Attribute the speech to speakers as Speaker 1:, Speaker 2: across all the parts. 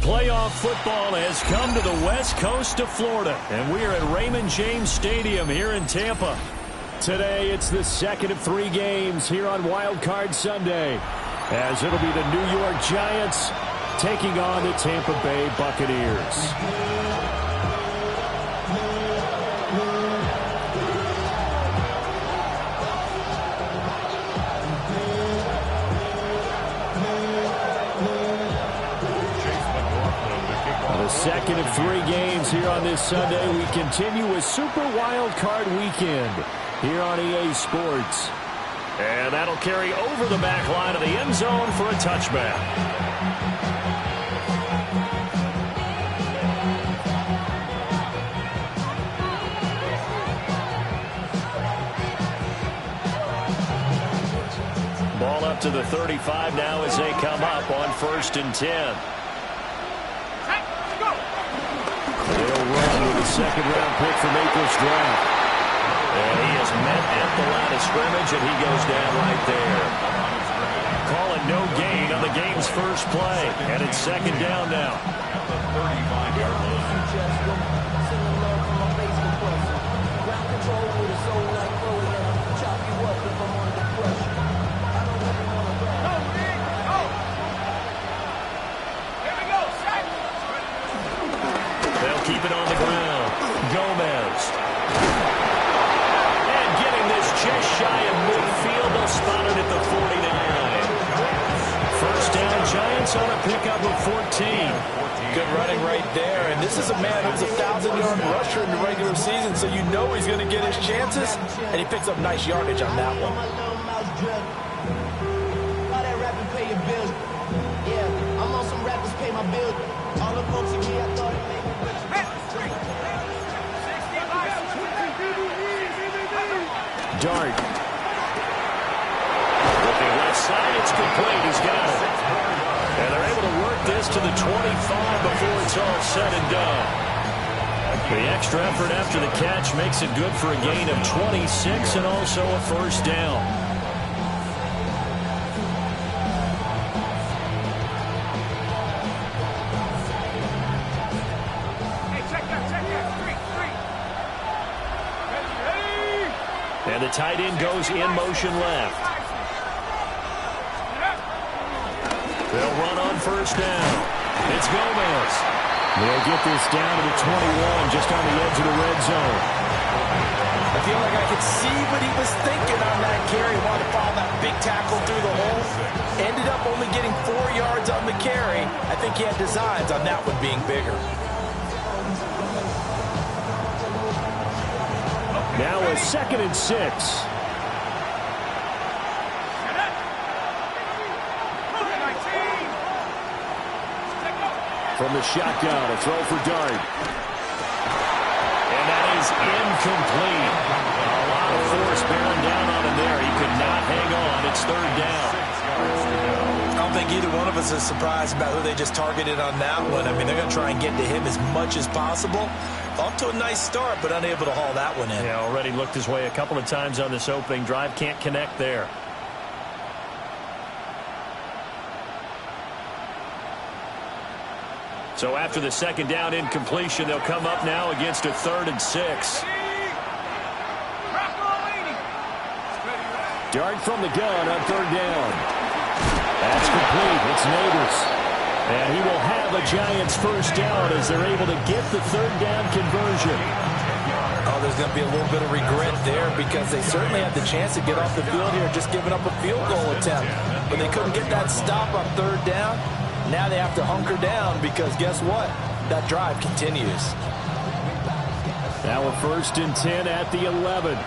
Speaker 1: Playoff football has come to the west coast of Florida, and we are at Raymond James Stadium here in Tampa. Today, it's the second of 3 games here on Wild Card Sunday, as it'll be the New York Giants taking on the Tampa Bay Buccaneers. Second of 3 games here on this Sunday. We continue with Super Wild Card Weekend here on EA Sports. And that'll carry over the back line of the end zone for a touchback. Ball up to the 35 now as they come up on 1st and 10. Second-round pick from April's draft. And he is met at the line of scrimmage, and he goes down right there. Calling no gain on the game's first play, and it's 2nd down now. They'll keep it on the ground. Gomez. And getting this just shy of midfield. They'll spot it at the 49. First down, Giants on a pickup of 14.
Speaker 2: Good running right there. And this is a man who's a 1,000-yard rusher in the regular season, so you know he's going to get his chances. And he picks up nice yardage on that one. Yeah, I'm on some rappers pay my bills. All the folks in here, I thought it made me rich.
Speaker 1: Dart. Looking left side, it's complete. He's got it. And they're able to work this to the 25 before it's all said and done. The extra effort after the catch makes it good for a gain of 26 and also a first down. And the tight end goes in motion left. They'll run on first down. It's Gomez. They'll get this down to the 21, just on the edge of the red zone.
Speaker 2: I feel like I could see what he was thinking on that carry. Wanted to follow that big tackle through the hole. Ended up only getting 4 yards on the carry. I think he had designs on that one being bigger.
Speaker 1: Now a 2nd and 6. From the shotgun, a throw for Dart. And that is incomplete. A lot of force bearing down on him there. He could not hang on. It's third down.
Speaker 2: I don't think either one of us is surprised about who they just targeted on that one. I mean, they're going to try and get to him as much as possible. Off to a nice start, but unable to haul that one in.
Speaker 1: Yeah, already looked his way a couple of times on this opening drive. Can't connect there. So after the second down incompletion, they'll come up now against a 3rd and 6. Dart from the gun on 3rd down. That's complete. It's Neighbors. And he will have a Giants first down as they're able to get the 3rd down conversion.
Speaker 2: Oh, there's going to be a little bit of regret there because they certainly had the chance to get off the field here, just giving up a field goal attempt. But they couldn't get that stop on 3rd down. Now they have to hunker down because guess what? That drive continues.
Speaker 1: Now a 1st and 10 at the 11.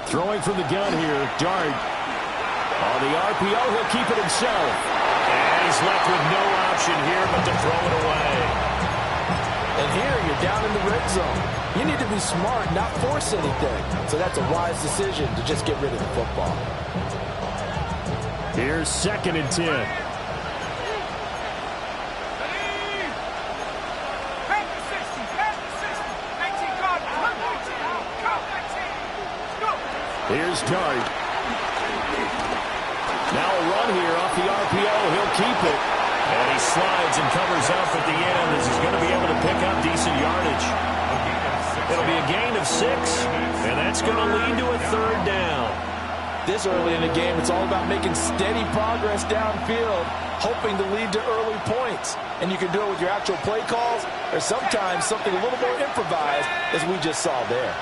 Speaker 1: Throwing from the gun here, Dart. On the RPO, he'll keep it himself. And he's left with no option here but to throw it away.
Speaker 2: And here, you're down in the red zone. You need to be smart, not force anything. So that's a wise decision to just get rid of the football.
Speaker 1: Here's 2nd and 10. Here's Dart. Now a run here off the RPO. He'll keep it. And he slides and covers up at the end as he's going to be able to pick up decent yardage. It'll be a gain of 6, and that's going to lead to a 3rd down.
Speaker 2: This early in the game, it's all about making steady progress downfield, hoping to lead to early points. And you can do it with your actual play calls or sometimes something a little more improvised as we just saw there.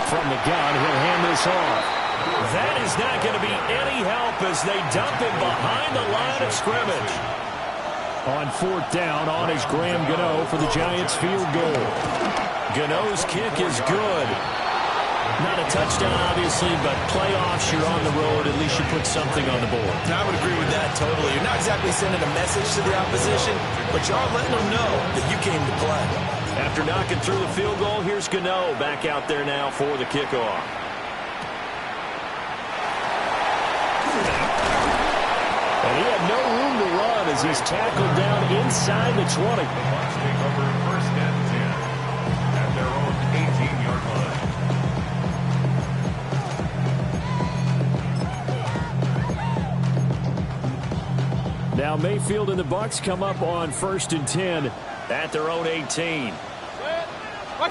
Speaker 1: From the gun, he'll hand this off. That is not going to be any help as they dump him behind the line of scrimmage. On 4th down, on is Graham Gano for the Giants field goal. Gano's kick is good. Not a touchdown, obviously, but playoffs, you're on the road. At least you put something on the board.
Speaker 2: I would agree with that totally. You're not exactly sending a message to the opposition, but you are letting them know that you came to play.
Speaker 1: After knocking through the field goal, here's Gano back out there now for the kickoff. And he had no room to run as he's tackled down inside the 20.
Speaker 3: Take over 1st and 10 at their own 18-yard line.
Speaker 1: Now Mayfield and the Bucs come up on 1st and 10 at their own 18. They'll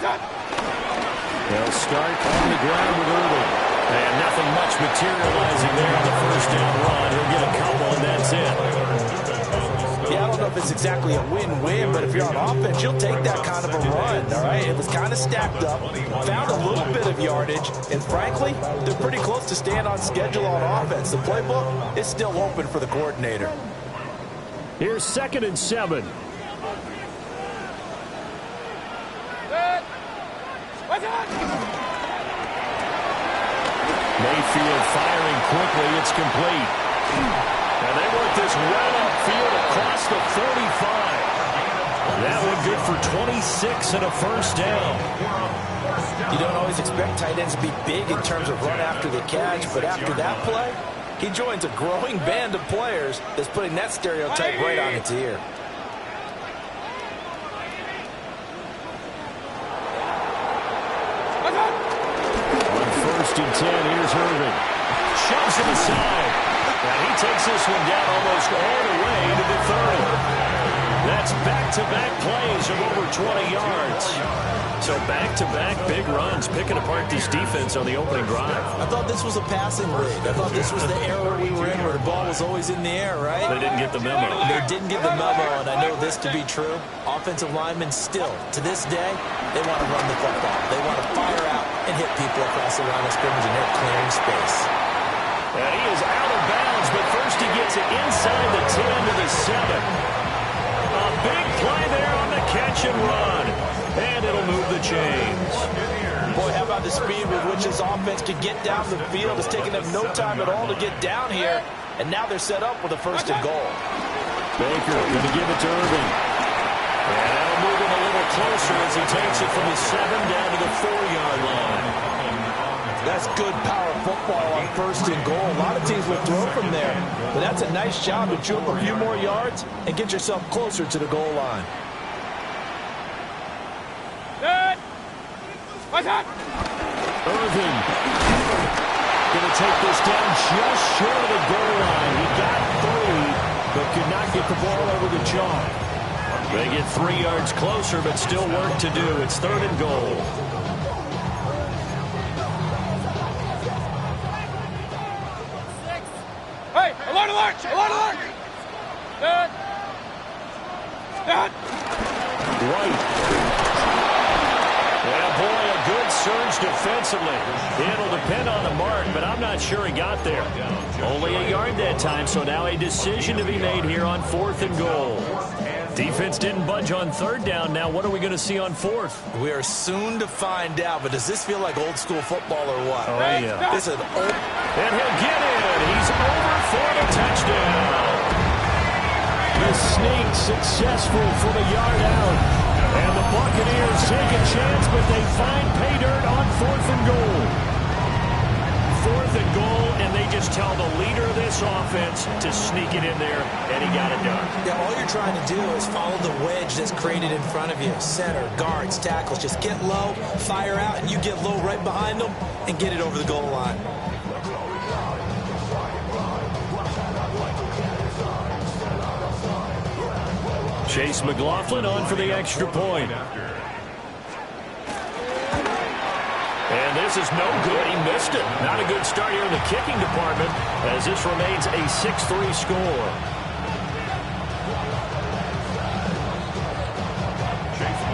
Speaker 1: start on the ground with Irving. And nothing much materializing there on the 1st down run. He'll get a couple, and that's it.
Speaker 2: Yeah, I don't know if it's exactly a win-win, but if you're on offense, you'll take that kind of a run, all right? It was kind of stacked up, found a little bit of yardage, and frankly, they're pretty close to staying on schedule on offense. The playbook is still open for the coordinator.
Speaker 1: Here's 2nd and 7. Mayfield firing quickly. It's complete. And they work this right upfield across the 35. That one good for 26 and a 1st down.
Speaker 2: You don't always expect tight ends to be big in terms of run after the catch, but after that play, he joins a growing band of players that's putting that stereotype right on its ear.
Speaker 1: On 1st and 10, here's Irving. Shoves him aside. And he takes this one down almost all the way to the 30. That That's back-to-back plays of over 20 yards. So back-to-back big runs, picking apart this defense on the opening drive.
Speaker 2: I thought this was a passing league. I thought this was the era we were in where the ball was always in the air, right?
Speaker 1: They didn't get the memo.
Speaker 2: They didn't get the memo, and I know this to be true. Offensive linemen still, to this day, they want to run the football. They want to fire out and hit people across the line of scrimmage, and they're clearing space.
Speaker 1: And he is out of bounds, but first he gets it inside the 10 to the 7. A big play there on the catch and run. And it'll move the chains.
Speaker 2: Boy, how about the speed with which this offense can get down the field? It's taking them no time at all to get down here. And now they're set up with a first and goal.
Speaker 1: Baker going to give it to Irving. And that'll move him a little closer as he takes it from the 7 down to the 4-yard line.
Speaker 2: That's good power football on first and goal. A lot of teams will throw from there. But that's a nice job to chew up a few more yards and get yourself closer to the goal line.
Speaker 1: Irving going to take this down just short of the goal line. He got 3, but could not get the ball over the chalk. They get 3 yards closer, but still work to do. It's 3rd and goal.
Speaker 4: Hey, alert, alert, alert, alert!
Speaker 1: White. Yeah, boy, a good surge defensively. It'll depend on the mark, but I'm not sure he got there. Only a yard that time, so now a decision to be made here on 4th and goal. Defense didn't budge on 3rd down. Now what are we going to see on 4th?
Speaker 2: We are soon to find out, but does this feel like old school football or what?
Speaker 1: Oh, yeah.
Speaker 2: This is an old...
Speaker 1: And he'll get it. He's over for the touchdown. The sneak successful from a yard out. And the Buccaneers take a chance, but they find pay dirt on 4th and goal. 4th and goal, and they just tell the leader of this offense to sneak it in there, and he got it done.
Speaker 2: Yeah, all you're trying to do is follow the wedge that's created in front of you. Center, guards, tackles, just get low, fire out, and you get low right behind them and get it over the goal line.
Speaker 1: Chase McLaughlin on for the extra point. And this is no good. He missed it. Not a good start here in the kicking department as this remains a 6-3 score.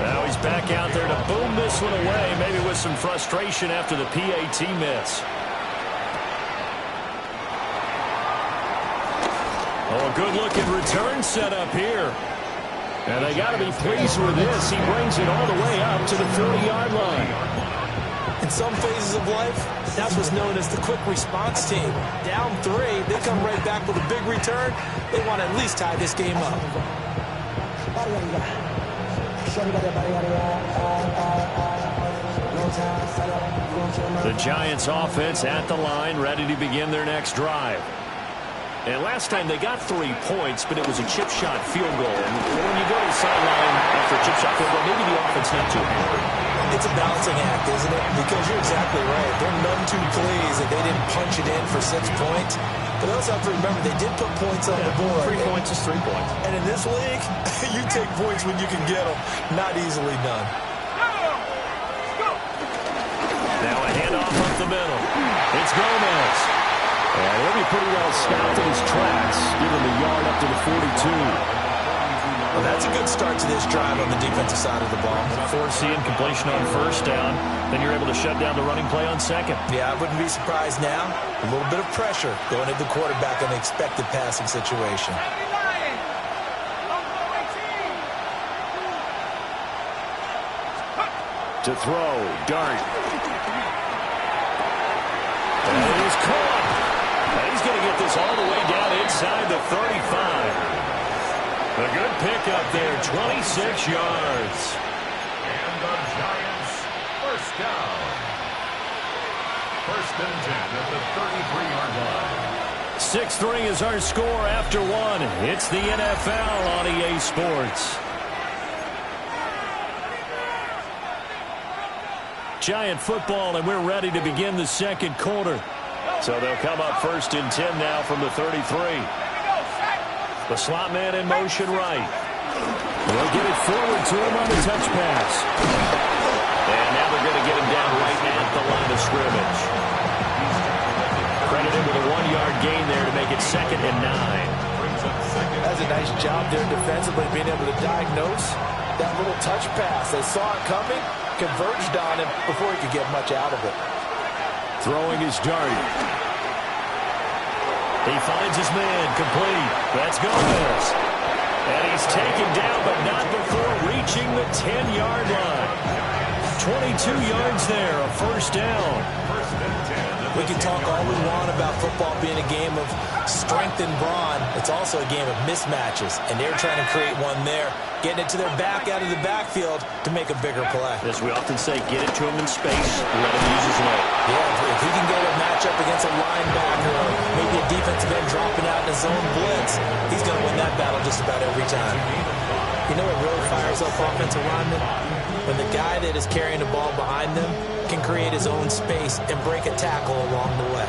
Speaker 1: Now he's back out there to boom this one away, maybe with some frustration after the PAT miss. Oh, a good-looking return set up here. And they got to be pleased with this. He brings it all the way up to the 40-yard line.
Speaker 2: In some phases of life, that's what's known as the quick response team. Down 3, they come right back with a big return. They want to at least tie this game up.
Speaker 1: The Giants offense at the line, ready to begin their next drive. And last time they got 3 points, but it was a chip shot field goal. And when you go to the sideline after a chip shot field goal, maybe the offense not too happy.
Speaker 2: It's a balancing act, isn't it? Because you're exactly right. They're none too pleased that they didn't punch it in for 6 points. But they also have to remember they did put points on the board.
Speaker 1: 3 points is 3 points.
Speaker 2: And in this league, you take points when you can get them. Not easily done.
Speaker 1: Now a handoff up the middle. It's Gomez. And he'll be pretty well stopped in his tracks, giving the yard up to the 42.
Speaker 2: Well, that's a good start to this drive on the defensive side of the ball.
Speaker 1: Forcing completion on 1st down. Then you're able to shut down the running play on 2nd.
Speaker 2: Yeah, I wouldn't be surprised now. A little bit of pressure going into the quarterback on the expected passing situation.
Speaker 1: To throw, Dart. And it is caught. And he's going to get this all the way down inside the 35. A good pickup there, 26 yards.
Speaker 3: And the Giants, 1st down. 1st and 10 at the 33-yard line.
Speaker 1: 6-3 is our score after 1. It's the NFL on EA Sports. Giant football, and we're ready to begin the 2nd quarter. So they'll come up 1st and 10 now from the 33. The slot man in motion right. They'll get it forward to him on the touch pass. And now they're going to get him down right at the line of scrimmage. Credited with a 1-yard gain there to make it 2nd and 9.
Speaker 2: That's a nice job there defensively, being able to diagnose that little touch pass. They saw it coming, converged on him before he could get much out of it.
Speaker 1: Throwing his dart. He finds his man, complete. That's Gomez. And he's taken down, but not before reaching the 10-yard line. 22 yards there, a first down.
Speaker 2: We can talk all we want about football being a game of strength and brawn. It's also a game of mismatches, and they're trying to create one there, getting it to their back out of the backfield to make a bigger play.
Speaker 1: As we often say, get it to him in space, let him use his leg.
Speaker 2: Yeah, if he can get a matchup against a linebacker or maybe a defensive end dropping out in a zone blitz, he's going to win that battle just about every time. You know what really fires up offensive linemen? When the guy that is carrying the ball behind them can create his own space and break a tackle along the way.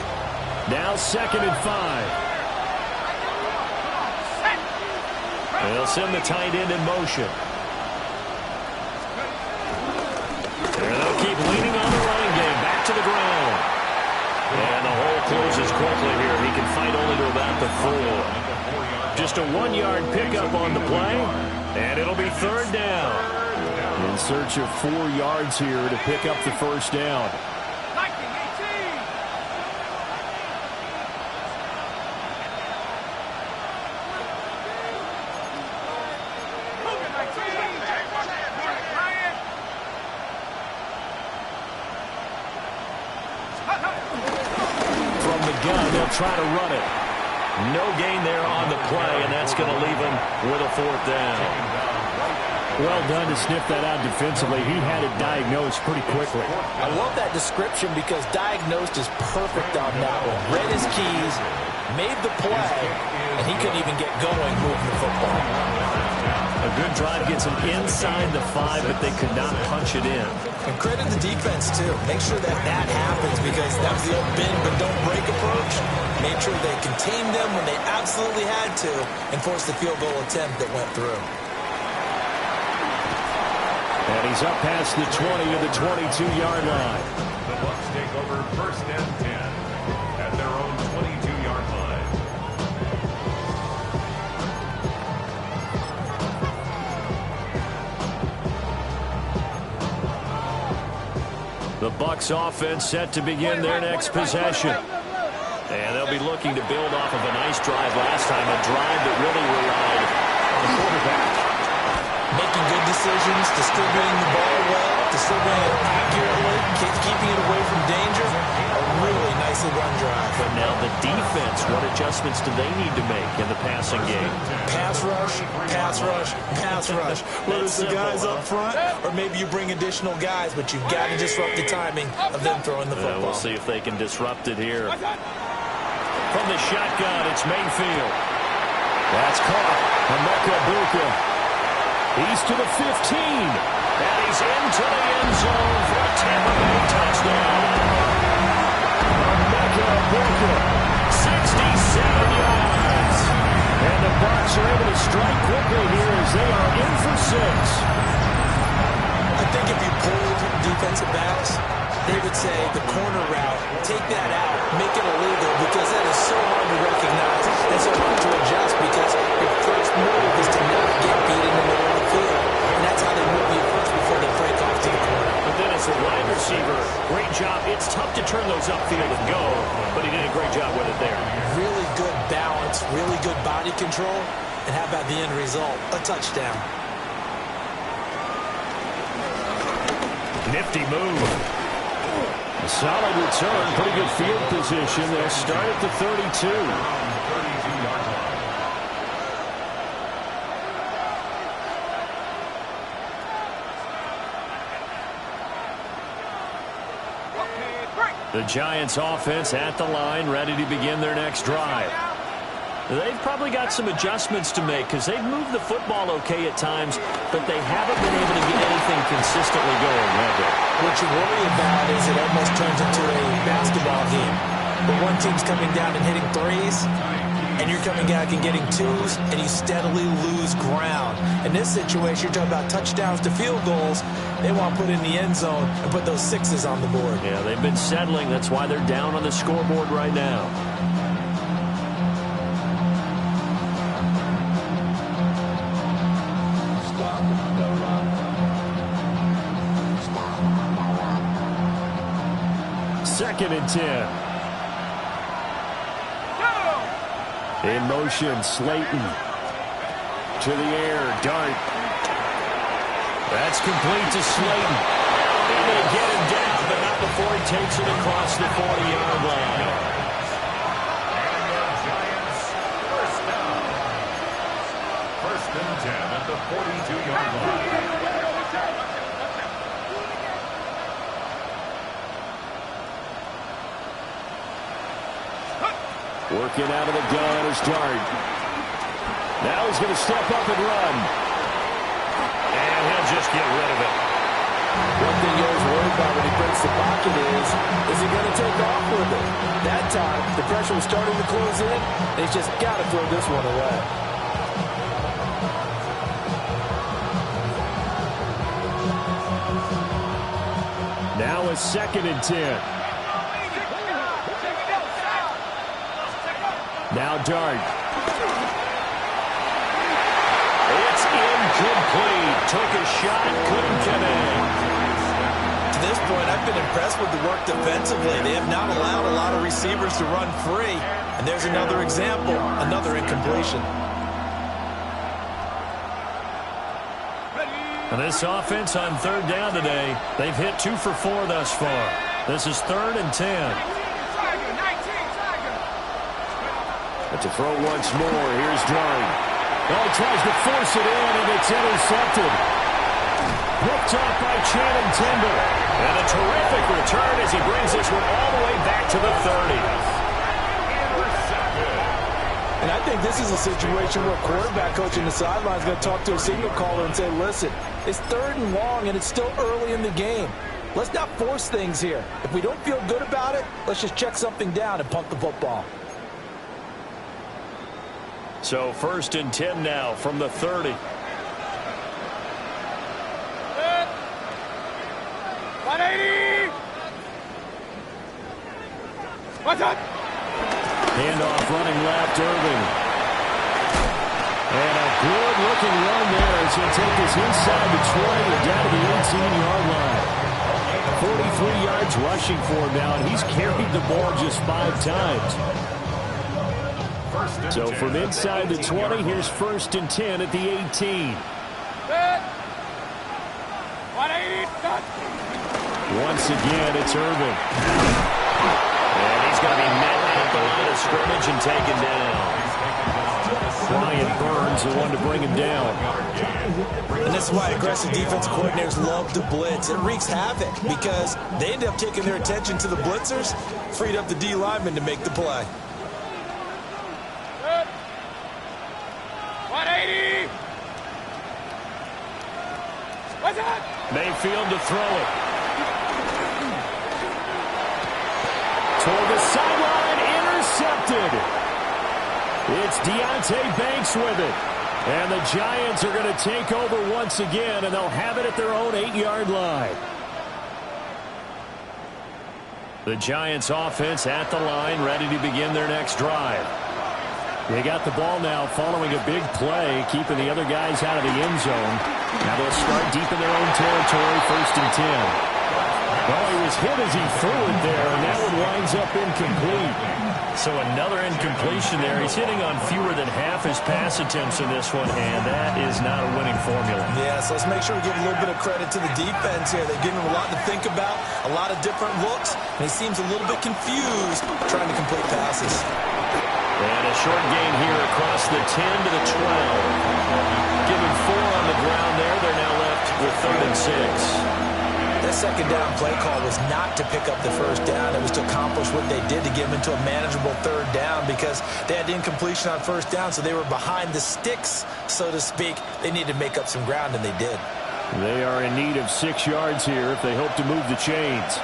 Speaker 1: Now 2nd and 5. They'll send the tight end in motion. And they'll keep leaning on the running game. Back to the ground. And the hole closes quickly here. He can fight only to about the 4. Just a 1-yard pickup on the play. And it'll be 3rd down. In search of 4 yards here to pick up the first down. From the gun, they'll try to run it. No gain there on the play, and that's going to leave him with a 4th down. Well done to sniff that out defensively. He had it diagnosed pretty quickly.
Speaker 2: I love that description because diagnosed is perfect on that one. Read his keys, made the play, and he couldn't even get going moving the football.
Speaker 1: A good drive gets him inside the 5, but they could not punch it in.
Speaker 2: And credit the defense, too. Make sure that that happens because that was the old bend but don't break approach. Made sure they contained them when they absolutely had to and forced the field goal attempt that went through.
Speaker 1: And he's up past the 20 of the 22-yard line.
Speaker 3: The Bucs take over 1st and 10 at their own 22-yard line.
Speaker 1: The Bucs offense set to begin their next possession. And they'll be looking to build off of a nice drive last time, a drive that really relied on the quarterback.
Speaker 2: Making good decisions, distributing the ball well, distributing it accurately, keeping it away from danger. A really nicely run drive.
Speaker 1: But now the defense, what adjustments do they need to make in the passing game?
Speaker 2: Pass rush, pass rush, pass rush. Whether it's the guys up front or maybe you bring additional guys, but you've got to disrupt the timing of them throwing the football.
Speaker 1: We'll see if they can disrupt it here. From the shotgun, it's Mayfield. That's caught. Emeka Buka. He's to the 15. And he's into the end zone for a Tampa Bay touchdown. Emeka Buka, 67 yards. And the Bucs are able to strike quickly here as they are in for 6.
Speaker 2: I think if you pulled defensive backs, they would say the corner route, take that out, make it illegal because that is so hard to recognize and so hard to adjust because your first move is to not get beat in the middle of the field. And that's how they move you first before they break off to the corner.
Speaker 1: But then as a wide receiver, great job. It's tough to turn those upfield and go, but he did a great job with it there.
Speaker 2: Really good balance, really good body control, and how about the end result? A touchdown.
Speaker 1: Nifty move. A solid return, pretty good field position. They'll start at the 32. The Giants offense at the line, ready to begin their next drive. They've probably got some adjustments to make because they've moved the football okay at times, but they haven't been able to get anything consistently going, have they?
Speaker 2: What you worry about is it almost turns into a basketball game. But one team's coming down and hitting threes, and you're coming back and getting twos, and you steadily lose ground. In this situation, you're talking about touchdowns to field goals. They want to put in the end zone and put those sixes on the board.
Speaker 1: Yeah, they've been settling. That's why they're down on the scoreboard right now. Second and 10. In motion, Slayton. To the air, Dart. That's complete to Slayton. And they get him down, but not before he takes it across the 40-yard line.
Speaker 3: And the Giants first down. First and 10 at the 42-yard line.
Speaker 1: Working out of the gun is Dart. Now he's going to step up and run. And he'll just get rid of it.
Speaker 2: One thing you're always worried about when he breaks the pocket is he going to take off with it? That time, the pressure was starting to close in, and he's just got to throw this one away.
Speaker 1: Now a second and 10. Now Dart. It's incomplete. Took a shot, couldn't connect.
Speaker 2: To this point, I've been impressed with the work defensively. They have not allowed a lot of receivers to run free. And there's another example, another incompletion.
Speaker 1: And this offense on third down today, they've hit 2 for 4 thus far. This is third and 10. But to throw once more, here's Dart. Oh, he tries to force it in, and it's intercepted. Picked off by Channing Tindall. And a terrific return as he brings this one all the way back to the 30.
Speaker 2: And I think this is a situation where quarterback coach in the sideline is going to talk to a signal caller and say, listen, it's third and long, and it's still early in the game. Let's not force things here. If we don't feel good about it, let's just check something down and punt the football.
Speaker 1: So first and 10 now from the 30.
Speaker 4: 180. What's up?
Speaker 1: Handoff running left, Irving. And a good-looking run there as he'll take this inside the 20 and down to the 18-yard line. 43 yards rushing for him now, and he's carried the ball just 5 times. So from inside the 20, here's first and 10 at the 18.
Speaker 4: 180.
Speaker 1: Once again, it's Irving. And he's going to be met at the line of scrimmage and taken down. Brian Burns, the one to bring him down.
Speaker 2: And this is why aggressive defensive coordinators love to blitz. It wreaks havoc because they end up taking their attention to the blitzers, freed up the D lineman to make the play.
Speaker 4: 180. What's that?
Speaker 1: Mayfield to throw it. Toward the sideline, intercepted. It's Deonte Banks with it. And the Giants are going to take over once again, and they'll have it at their own 8-yard line. The Giants offense at the line, ready to begin their next drive. They got the ball now following a big play, keeping the other guys out of the end zone. Now they'll start deep in their own territory, first and 10. Well, he was hit as he threw it there, and that one winds up incomplete. So another incompletion there. He's hitting on fewer than half his pass attempts in this one, and that is not a winning formula.
Speaker 2: Yeah, so let's make sure we give a little bit of credit to the defense here. They've given him a lot to think about, a lot of different looks, and he seems a little bit confused trying to complete passes.
Speaker 1: And a short gain here across the 10 to the 12. Given 4 on the ground there, they're now left with third and 6.
Speaker 2: That second down play call was not to pick up the first down. It was to accomplish what they did to get them into a manageable third down because they had incompletion on first down, so they were behind the sticks, so to speak. They needed to make up some ground, and they did.
Speaker 1: They are in need of 6 yards here if they hope to move the chains.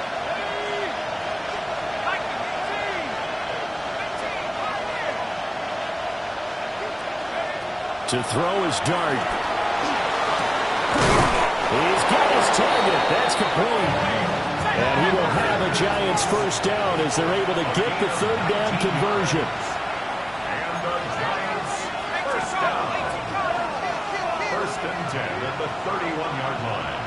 Speaker 1: To throw is Dart. He's got his target. That's complete. And he will have a Giants first down as they're able to get the third down conversion.
Speaker 3: And the Giants first down. First and 10 at the 31-yard line.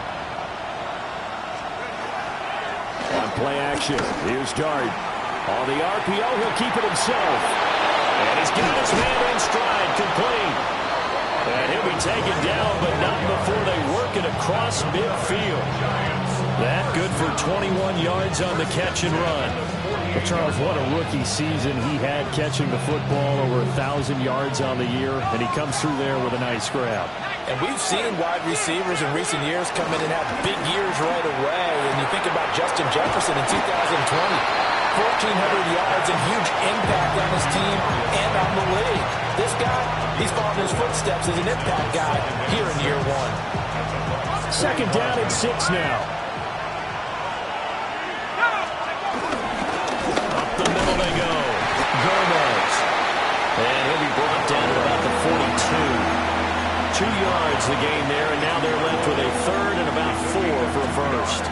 Speaker 1: On play action, here's Dart. On the RPO, he'll keep it himself. And he's got his man in stride, complete. And he'll be taken down, but not before they work it across midfield. That good for 21 yards on the catch and run. Well, Charles, what a rookie season he had catching the football, over 1,000 yards on the year, and he comes through there with a nice grab.
Speaker 2: And we've seen wide receivers in recent years come in and have big years right away. And you think about Justin Jefferson in 2020, 1,400 yards and huge impact on his team and on the league. This guy, he's following his footsteps as an impact guy here in year one.
Speaker 1: Second down and 6 now. Up the middle they go. Gomez. And he'll be brought down at about the 42. 2 yards the gain there, and now they're left with a third and about 4 for a first.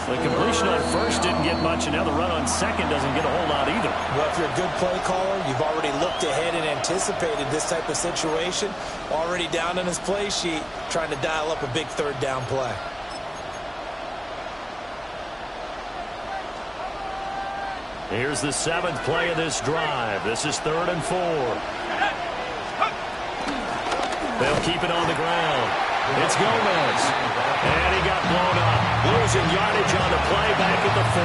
Speaker 1: The completion on first didn't get much, and now the run on second doesn't get a whole lot either.
Speaker 2: Well, if you're a good play caller, you've already looked ahead and anticipated this type of situation. Already down on his play sheet, trying to dial up a big third down play.
Speaker 1: Here's the 7th play of this drive. This is 3rd and 4. They'll keep it on the ground. It's Gomez. And he got blown up. Losing yardage on the play back at the 44.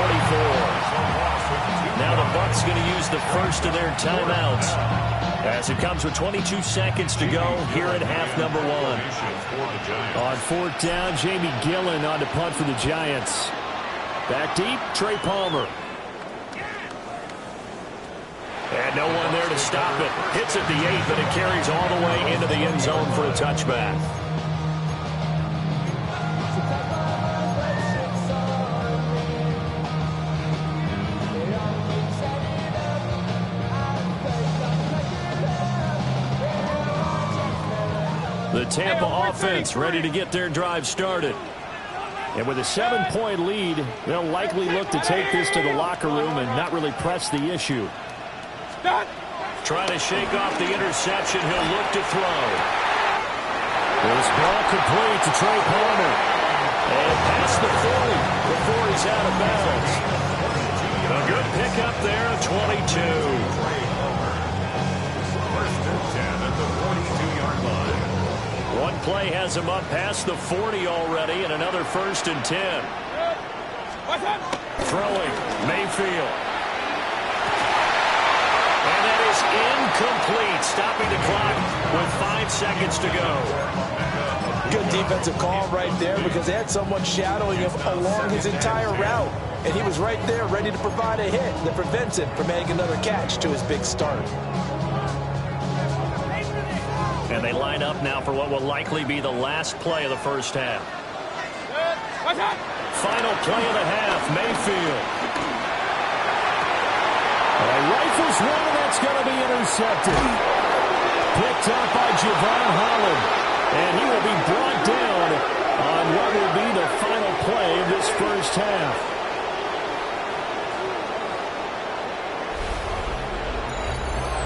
Speaker 1: Now the Bucs going to use the first of their timeouts as it comes with 22 seconds to go here at half number 1. On 4th down, Jamie Gillen on to punt for the Giants. Back deep, Trey Palmer. And no one there to stop it. Hits at the 8, but it carries all the way into the end zone for a touchback. The Tampa offense ready to get their drive started. And with a 7-point lead, they'll likely look to take this to the locker room and not really press the issue. Trying to shake off the interception. He'll look to throw. This ball complete to Trey Palmer. And past the 40 before he's out of bounds. A good pickup there at 22.
Speaker 3: First and 10 at the 42-yard line.
Speaker 1: One play has him up past the 40 already, and another 1st and 10. Throwing, Mayfield. And that is incomplete, stopping the clock with 5 seconds to go.
Speaker 2: Good defensive call right there because they had someone shadowing him along his entire route. And he was right there ready to provide a hit that prevents him from adding another catch to his big start.
Speaker 1: And they line up now for what will likely be the last play of the first half. Final play of the half, Mayfield. Rifles one, and that's going to be intercepted. Picked up by Javon Holland. And he will be brought down on what will be the final play of this first half.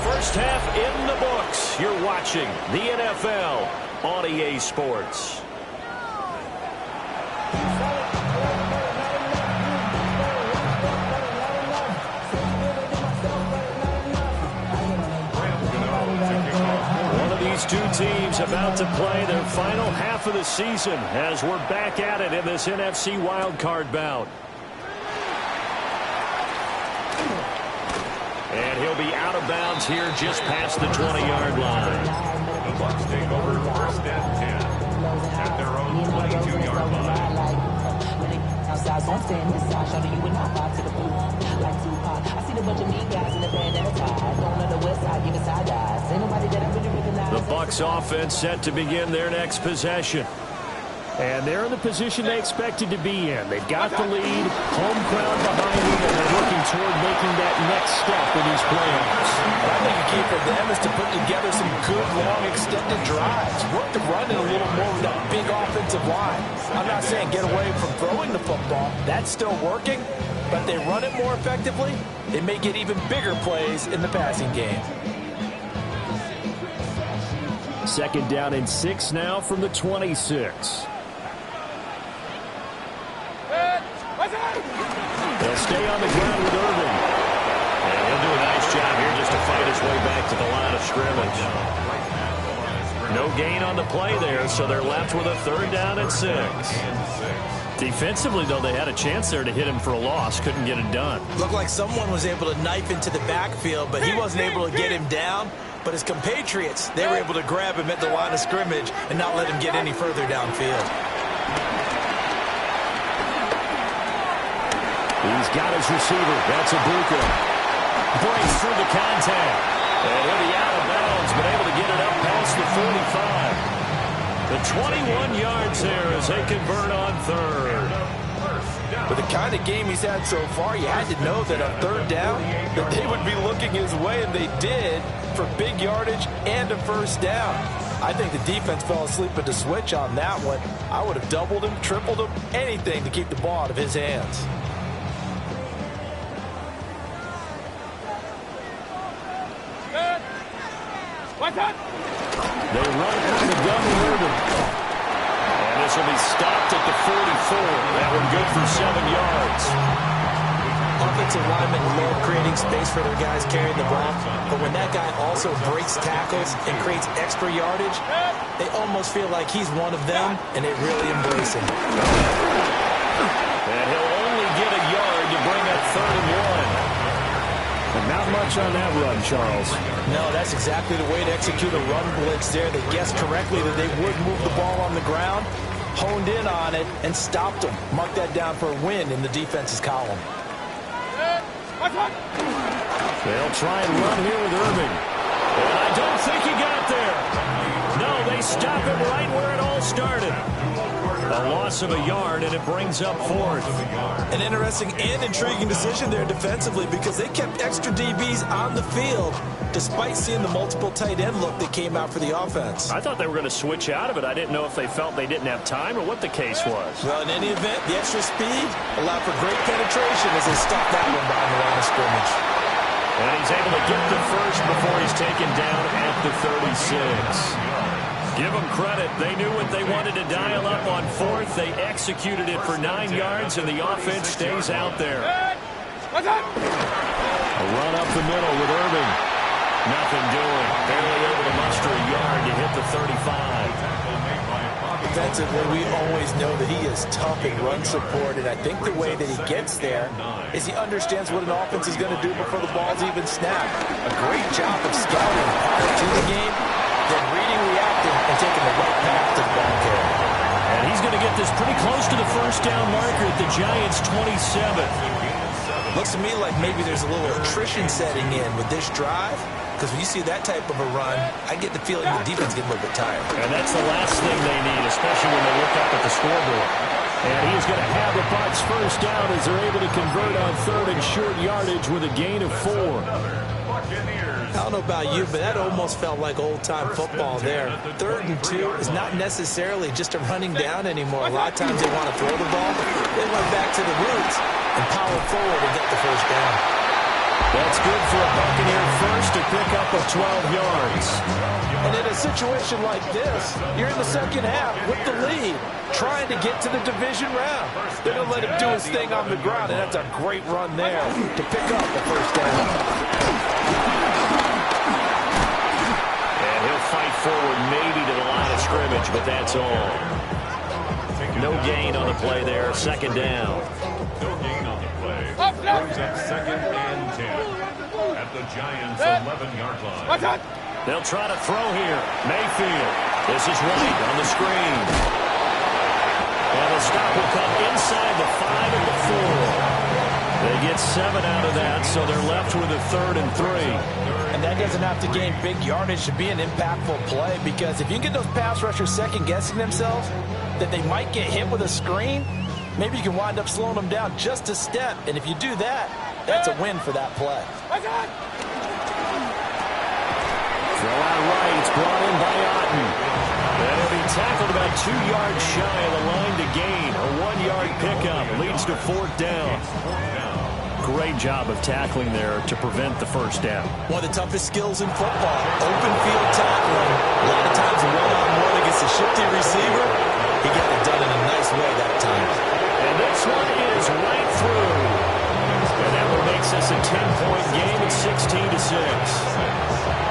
Speaker 1: First half in the books. You're watching the NFL on EA Sports. These two teams about to play their final half of the season as we're back at it in this NFC wildcard bout. And he'll be out of bounds here just past the 20-yard line.
Speaker 3: The Bucs take over first and 10 at their own 22-yard line.
Speaker 1: The Bucs offense set to begin their next possession. And they're in the position they expected to be in. They've got the lead, home crowd behind them, and they're looking toward making that next step in these playoffs.
Speaker 2: I think the key for them is to put together some good, long, extended drives. Work the run in a little more with that big offensive line. I'm not saying get away from throwing the football. That's still working. But they run it more effectively, they may get even bigger plays in the passing game.
Speaker 1: 2nd down and 6 now from the 26. They'll stay on the ground with Irvin.
Speaker 5: And he'll do a nice job here just to fight his way back to the line of scrimmage.
Speaker 1: No gain on the play there, so they're left with a 3rd down and 6. Defensively, though, they had a chance there to hit him for a loss. Couldn't get it done.
Speaker 2: Looked like someone was able to knife into the backfield, but he wasn't able to get him down. But his compatriots, they were able to grab him at the line of scrimmage and not let him get any further downfield.
Speaker 1: He's got his receiver. That's Ibuka. Breaks through the contact. And he'll be out of bounds, but able to get it up past the 45. The 21 yards there as they convert on 3rd.
Speaker 2: With the kind of game he's had so far, you had to know that on 3rd down, that they would be looking his way, and they did, for big yardage and a 1st down. I think the defense fell asleep at the switch on that one. I would have doubled him, tripled him, anything to keep the ball out of his hands.
Speaker 1: They run from the gun with Irvin. And this will be stopped at the 44. That one good for 7 yards.
Speaker 2: Offensive linemen love creating space for their guys carrying the ball, but when that guy also breaks tackles and creates extra yardage, they almost feel like he's one of them, and they really embrace him.
Speaker 1: And he'll only get a yard to bring up 3rd and 1. And not much on that run, Charles.
Speaker 2: No, that's exactly the way to execute a run blitz there. They guessed correctly that they would move the ball on the ground, honed in on it, and stopped them. Mark that down for a win in the defense's column.
Speaker 1: They'll try and run here with Irvin. And I don't think he got there. No, they stop him right where it all started. A loss of a yard, and it brings up 4th.
Speaker 2: An interesting and intriguing decision there defensively because they kept extra DBs on the field despite seeing the multiple tight end look that came out for the offense.
Speaker 1: I thought they were going to switch out of it. I didn't know if they felt they didn't have time or what the case was.
Speaker 2: Well, in any event, the extra speed allowed for great penetration as they stopped that one behind the line of scrimmage.
Speaker 1: And he's able to get to first before he's taken down at the 36. Give them credit. They knew what they wanted to dial up on 4th. They executed it for 9 yards, and the offense stays out there. A run up the middle with Irvin. Nothing doing. Barely able to muster a yard to hit the 35.
Speaker 2: Defensively, we always know that he is tough in run support, and I think the way that he gets there is he understands what an offense is going to do before the ball's even snapped. A great job of scouting prior to the game, then reading, reacting, and taking the right path to the ball carrier.
Speaker 1: And he's going to get this pretty close to the 1st down marker at the Giants' 27.
Speaker 2: Looks to me like maybe there's a little attrition setting in with this drive, because when you see that type of a run, I get the feeling the defense getting a little bit tired.
Speaker 1: And that's the last thing they need, especially when they look up at the scoreboard. And he's going to have the Bucs 1st down as they're able to convert on 3rd and short yardage with a gain of 4.
Speaker 2: I don't know about you, but that almost felt like old-time football there. 3rd and 2 is not necessarily just a running down anymore. A lot of times they want to throw the ball. They went back to the roots and power forward and get the 1st down.
Speaker 1: That's good for a Buccaneer first to pick up of 12 yards.
Speaker 2: And in a situation like this, you're in the 2nd half with the lead, trying to get to the division round. They're going to let him do his thing on the ground, and that's a great run there to pick up the 1st down.
Speaker 1: And he'll fight forward maybe to the line of scrimmage, but that's all. No gain on the play there, 2nd down.
Speaker 3: No gain on the play. Brings up 2nd and 10 at the Giants' 11-yard line.
Speaker 1: They'll try to throw here. Mayfield. This is White on the screen. And the stop will come inside the 5 at the 4. They get 7 out of that, so they're left with a 3rd and 3.
Speaker 2: And that doesn't have to gain big yardage to be an impactful play, because if you can get those pass rushers second-guessing themselves that they might get hit with a screen, maybe you can wind up slowing them down just a step. And if you do that, that's a win for that play.
Speaker 1: Throw out right. It's brought in by Otten. And he'll be tackled about 2 yards shy of the line to gain. A 1-yard pickup leads to 4th down. Great job of tackling there to prevent the first down.
Speaker 2: One of the toughest skills in football, open field tackling. A lot of times one-on-one against a shifty receiver. He got it done in a nice way that time.
Speaker 1: And this one is right through. And that one makes this a 10-point game at 16-6.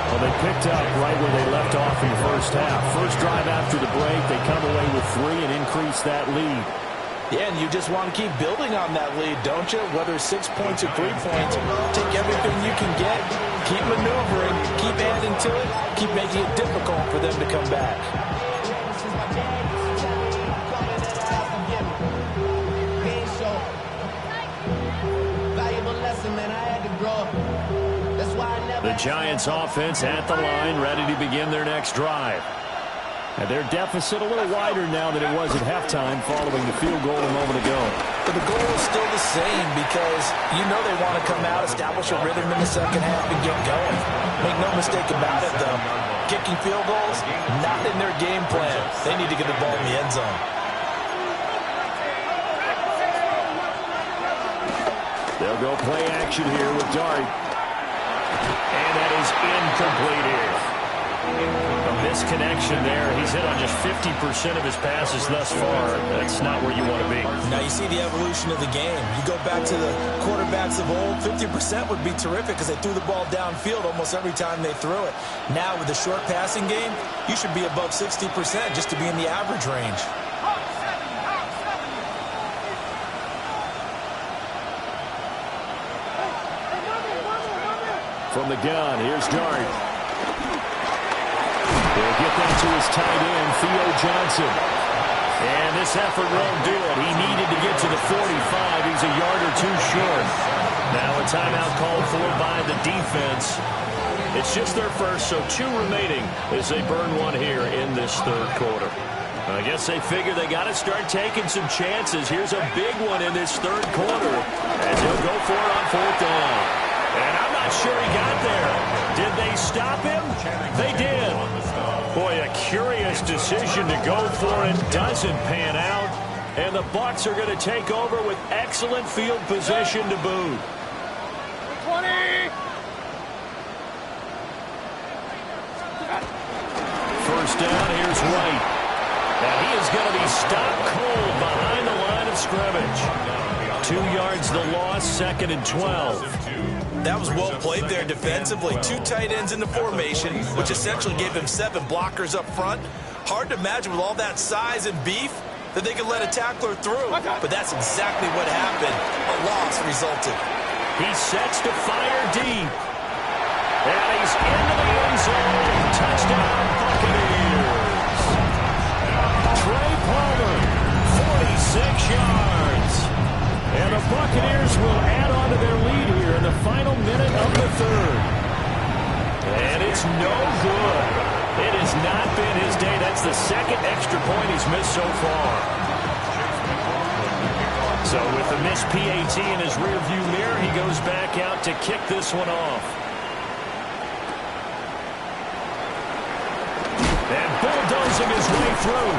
Speaker 1: Well, they picked up right where they left off in the first half. First drive after the break, they come away with 3 and increase that lead.
Speaker 2: Yeah, and you just want to keep building on that lead, don't you? Whether it's 6 points or 3 points, take everything you can get, keep maneuvering, keep adding to it, keep making it difficult for them to come back.
Speaker 1: The Giants offense at the line, ready to begin their next drive. And their deficit a little wider now than it was at halftime following the field goal a moment ago.
Speaker 2: But the goal is still the same, because you know they want to come out, establish a rhythm in the second half, and get going. Make no mistake about it, though. Kicking field goals, not in their game plan. They need to get the ball in the end zone.
Speaker 1: They'll go play action here with Dart. And that is incomplete here. A misconnection there. He's hit on just 50% of his passes thus far. That's not where you want to be.
Speaker 2: Now you see the evolution of the game. You go back to the quarterbacks of old, 50% would be terrific because they threw the ball downfield almost every time they threw it. Now with the short passing game, you should be above 60% just to be in the average range.
Speaker 1: From the gun, here's Dart. They'll get that to his tight end, Theo Johnson. And this effort won't do it. He needed to get to the 45. He's a yard or 2 short. Now a timeout called for by the defense. It's just their first, so 2 remaining as they burn one here in this third quarter. I guess they figure they got to start taking some chances. Here's a big one in this third quarter as he'll go for it on 4th down. And I'm not sure he got there. Did they stop him? They did. Boy, a curious decision to go for it. Doesn't pan out. And the Bucs are going to take over with excellent field position to boot.
Speaker 4: 20.
Speaker 1: First down, here's White. And he is going to be stopped cold behind the line of scrimmage. 2 yards the loss, 2nd and 12.
Speaker 2: That was well played there defensively. 2 tight ends in the formation, which essentially gave him 7 blockers up front. Hard to imagine with all that size and beef that they could let a tackler through. But that's exactly what happened. A loss resulted.
Speaker 1: He sets to fire deep. And he's into the end zone. Touchdown, Buccaneers. Trey Palmer, 46 yards. And the Buccaneers will add on to their lead here in the final minute of the third. And it's no good. It has not been his day. That's the 2nd extra point he's missed so far. So with the missed PAT in his rearview mirror, he goes back out to kick this one off. And bulldozing his way through.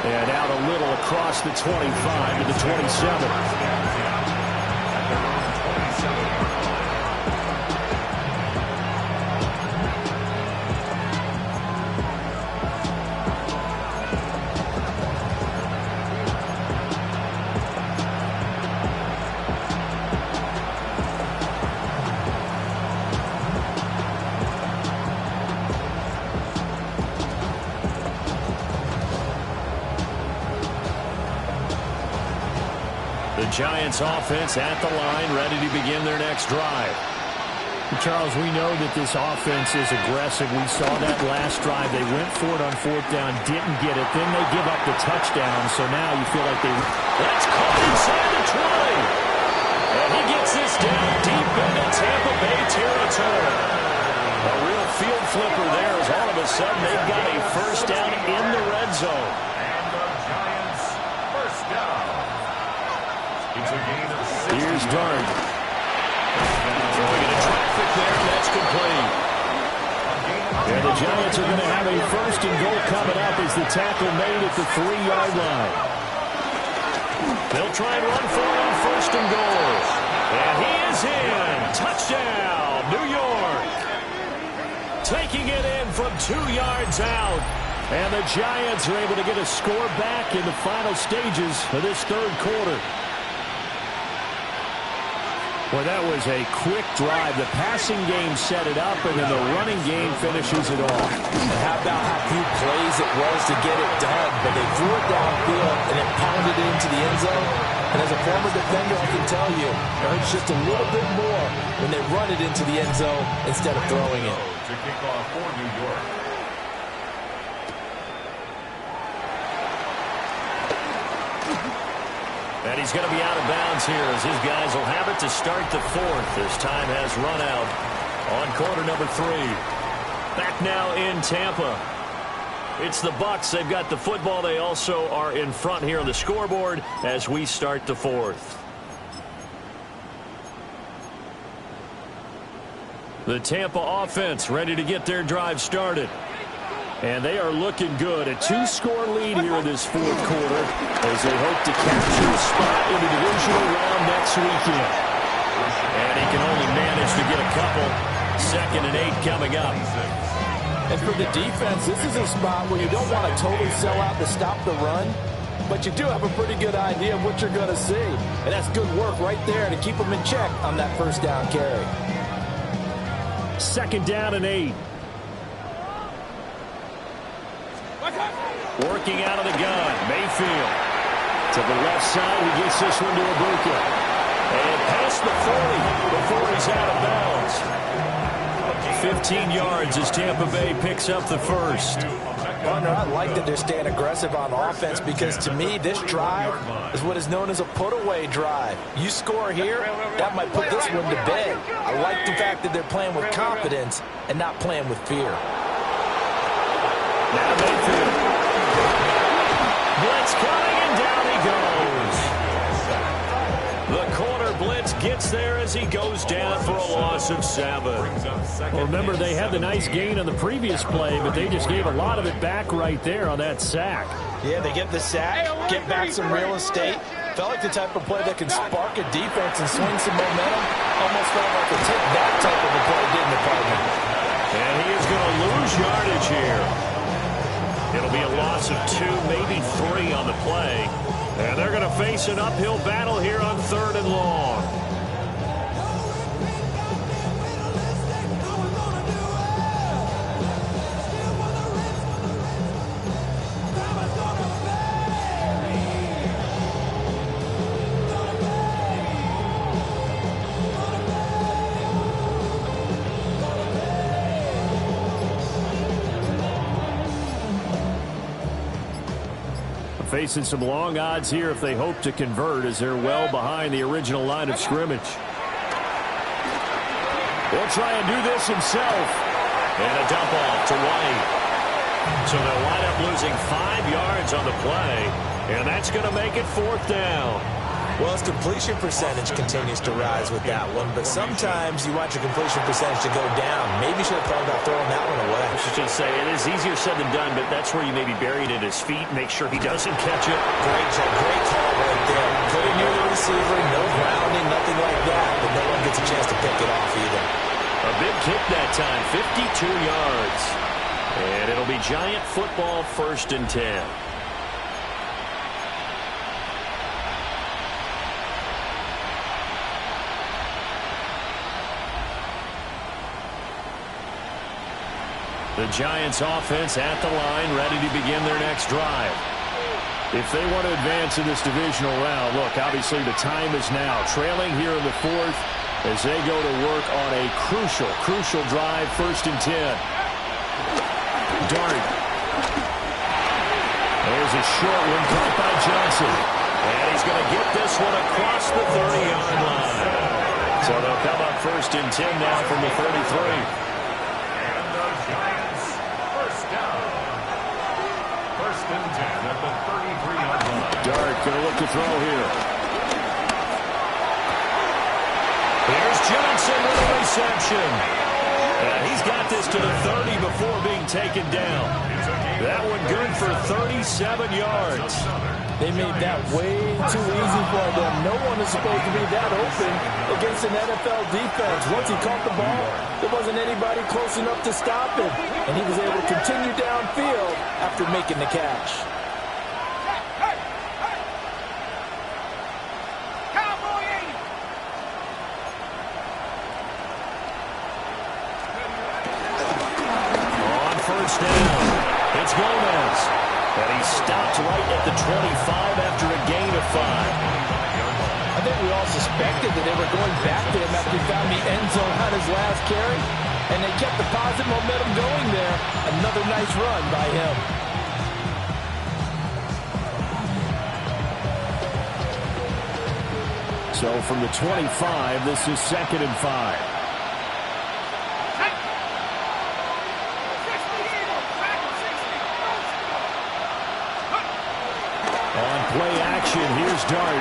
Speaker 1: And out a little across the 25 to the 27. Giants offense at the line, ready to begin their next drive. Charles, we know that this offense is aggressive. We saw that last drive. They went for it on 4th down, didn't get it. Then they give up the touchdown. So now you feel like that's caught inside the 20. And he gets this down deep into Tampa Bay territory. A real field flipper there as all of a sudden they've got a first down in the red zone.
Speaker 3: And the Giants first down. It's a gain of 6.
Speaker 1: Here's Dart. Throwing into traffic there, and that's complete. And the Giants are going to have a first and goal coming up as the tackle made at the 3-yard line. They'll try and run for it on first and goal. And he is in. Touchdown, New York. Taking it in from 2 yards out. And the Giants are able to get a score back in the final stages of this third quarter. Well, that was a quick drive. The passing game set it up, and then the running game finishes it off.
Speaker 2: And how about how few plays it was to get it done, but they threw it downfield and it pounded it into the end zone. And as a former defender, I can tell you, it hurts just a little bit more when they run it into the end zone instead of throwing it.
Speaker 3: To kick off for New York.
Speaker 1: And he's going to be out of bounds here as his guys will have it to start the fourth as time has run out on quarter number 3. Back now in Tampa. It's the Bucs. They've got the football. They also are in front here on the scoreboard as we start the fourth. The Tampa offense ready to get their drive started. And they are looking good. A 2-score lead here in this fourth quarter as they hope to capture a spot in the divisional round next weekend. And he can only manage to get a couple. 2nd and 8 coming up.
Speaker 2: And for the defense, this is a spot where you don't want to totally sell out to stop the run, but you do have a pretty good idea of what you're going to see. And that's good work right there to keep them in check on that first down carry.
Speaker 1: 2nd down and 8. Working out of the gun, Mayfield. To the left side, he gets this one to Ibuka. And past the 40 before he's out of bounds. 15 yards as Tampa Bay picks up the first.
Speaker 2: Partner, I like that they're staying aggressive on offense because to me, this drive is what is known as a put-away drive. You score here, that might put this one to bed. I like the fact that they're playing with confidence and not playing with fear.
Speaker 1: Now Mayfield. Blitz coming, and down he goes. The corner blitz gets there as he goes down for a loss of 7.
Speaker 3: Well,
Speaker 1: remember, they had the nice gain on the previous play, but they just gave a lot of it back right there on that sack.
Speaker 2: Yeah, they get the sack, get back some real estate. Felt like the type of play that can spark a defense and swing some momentum. Almost felt like a take that type of a play, didn't it, partner?
Speaker 1: And he is going to lose yardage here. It'll be a loss of 2, maybe 3 on the play. And they're going to face an uphill battle here on 3rd and long. Facing some long odds here if they hope to convert as they're well behind the original line of scrimmage. He'll try and do this himself. And a dump off to White. So they'll wind up losing 5 yards on the play. And that's going to make it 4th down.
Speaker 2: Well, his completion percentage continues to rise with that one, but sometimes you want your completion percentage to go down. Maybe should have thought about throwing that one away.
Speaker 1: I should just say, it is easier said than done, but that's where you maybe bury it at his feet, make sure he doesn't catch it.
Speaker 2: Great call right there. Put it near the receiver, no grounding, nothing like that, but no one gets a chance to pick it off either.
Speaker 1: A big kick that time, 52 yards. And it'll be Giant football, 1st and 10. The Giants offense at the line, ready to begin their next drive. If they want to advance in this divisional round, look, obviously the time is now. Trailing here in the 4th as they go to work on a crucial drive, 1st and 10. Dart. There's a short one caught by Johnson. And he's going to get this one across the 30-yard line. So they'll come up 1st and 10 now from the 33.
Speaker 3: And the Giants first down. 1st and 10 at the 33-yard line.
Speaker 1: Dart going to look to throw here. Here's Johnson with a reception. And he's got this to the 30 before being taken down. That one good for 37 yards.
Speaker 2: They made that way too easy for them. No one is supposed to be that open against an NFL defense. Once he caught the ball, there wasn't anybody close enough to stop him. And he was able to continue downfield after making the catch.
Speaker 1: On 1st down, it's Gomez. And he stopped right at the 25 after a gain of 5.
Speaker 2: I think we all suspected that they were going back to him after he found the end zone on his last carry. And they kept the positive momentum going there. Another nice run by him.
Speaker 1: So from the 25, this is 2nd and 5. On play action, here's Dart.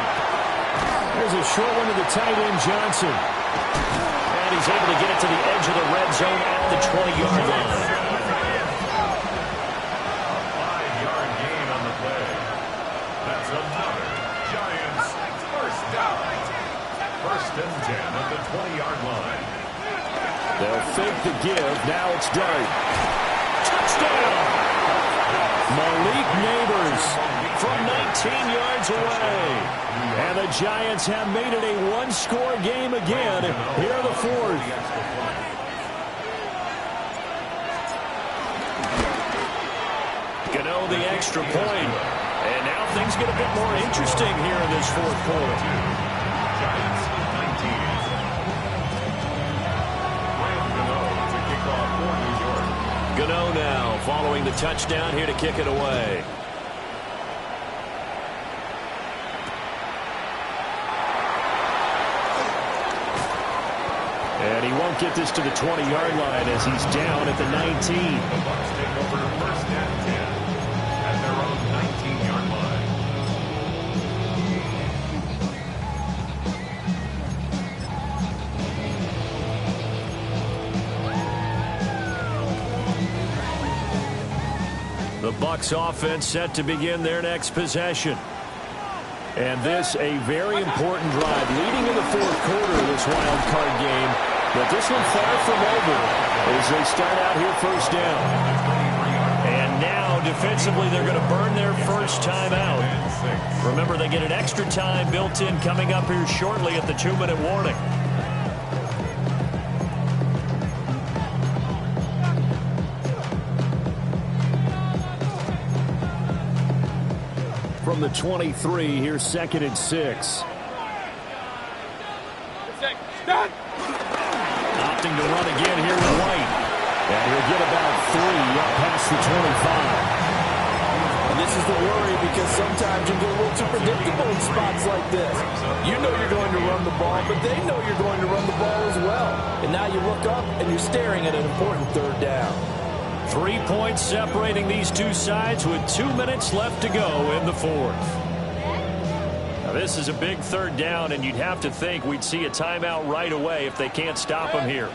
Speaker 1: There's a short one to the tight end, Johnson. And he's able to get it to the edge of the red zone at the 20-yard line.
Speaker 3: A 5-yard gain on the play. That's another Giants first down. 1st and 10 at the 20-yard line.
Speaker 1: They'll fake the give. Now it's Dart. Touchdown! Malik Neighbors from 19 yards away. And the Giants have made it a one-score game again here in the 4th. Gano the extra point. And now things get a bit more interesting here in this 4th quarter.
Speaker 3: Giants 19. Ryan Gano to kick off for New York.
Speaker 1: Gano now following the touchdown here to kick it away. And he won't get this to the 20-yard line as he's down at the 19.
Speaker 3: The Bucs take over 1st and 10 at their own 19-yard line.
Speaker 1: The Bucs offense set to begin their next possession. And this a very important drive leading in the 4th quarter of this wild card game. But this one far from over as they start out here 1st down. And now defensively they're going to burn their first timeout. Remember, they get an extra time built in coming up here shortly at the 2-minute warning. From the 23, here's 2nd and 6. Opting to run again here with White. And he'll get about 3 up past the 25.
Speaker 2: And this is the worry because sometimes you get a little too predictable in spots like this. You know you're going to run the ball, but they know you're going to run the ball as well. And now you look up and you're staring at an important 3rd down.
Speaker 1: 3 points separating these two sides with 2 minutes left to go in the 4th. Now this is a big 3rd down, and you'd have to think we'd see a timeout right away if they can't stop them here.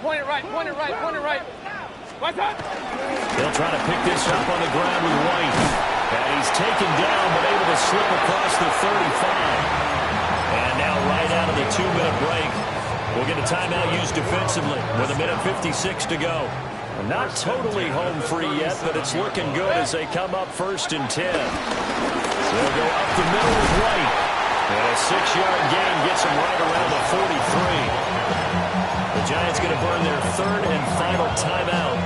Speaker 4: Point it right, point it right, point it right.
Speaker 1: They'll try to pick this up on the ground with White. And he's taken down, but able to slip across the 35. And now right out of the 2-minute break, we'll get a timeout used defensively with 1:56 to go. Not totally home free yet, but it's looking good as they come up 1st and 10. They'll go up the middle with White. And a 6-yard gain gets them right around the 43. The Giants going to burn their 3rd and final timeout.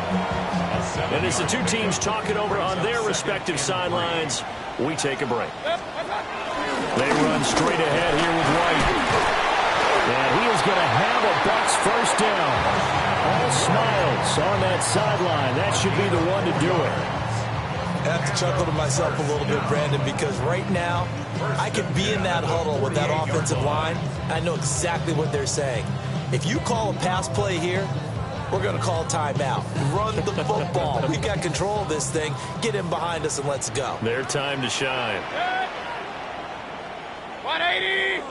Speaker 1: And as the two teams talk it over on their respective sidelines, we take a break. They run straight ahead here with White. And he is going to have a first down. All smiles on that sideline. That should be the one to do it.
Speaker 2: I have to chuckle to myself a little bit, Brandon, because right now I could be in that huddle with that offensive line. I know exactly what they're saying. If you call a pass play here, we're going to call timeout. Run the football. We've got control of this thing. Get in behind us and let's go.
Speaker 5: Their time to shine.
Speaker 4: 180.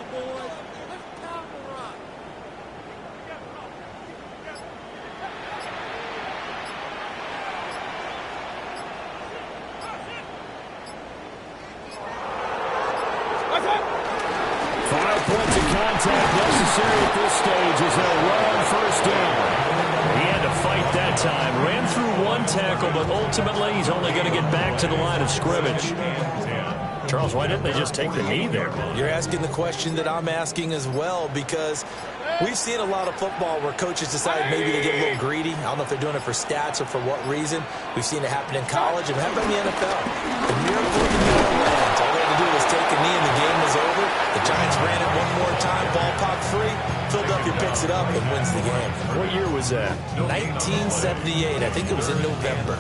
Speaker 1: Contact necessary at this stage as they'll run on first down. He had to fight that time. Ran through one tackle, but ultimately he's only going to get back to the line of scrimmage. Charles, why didn't they just take the knee there?
Speaker 2: You're asking the question that I'm asking as well, because we've seen a lot of football where coaches decide maybe they get a little greedy. I don't know if they're doing it for stats or for what reason. We've seen it happen in college and happen in the NFL. The miracle of the New Orleans. All they had to do was take a knee and the game was over. The Giants ran it one more time, ball popped free. Philadelphia picks it up and wins the game.
Speaker 1: What year was that?
Speaker 2: 1978. I think it was in November.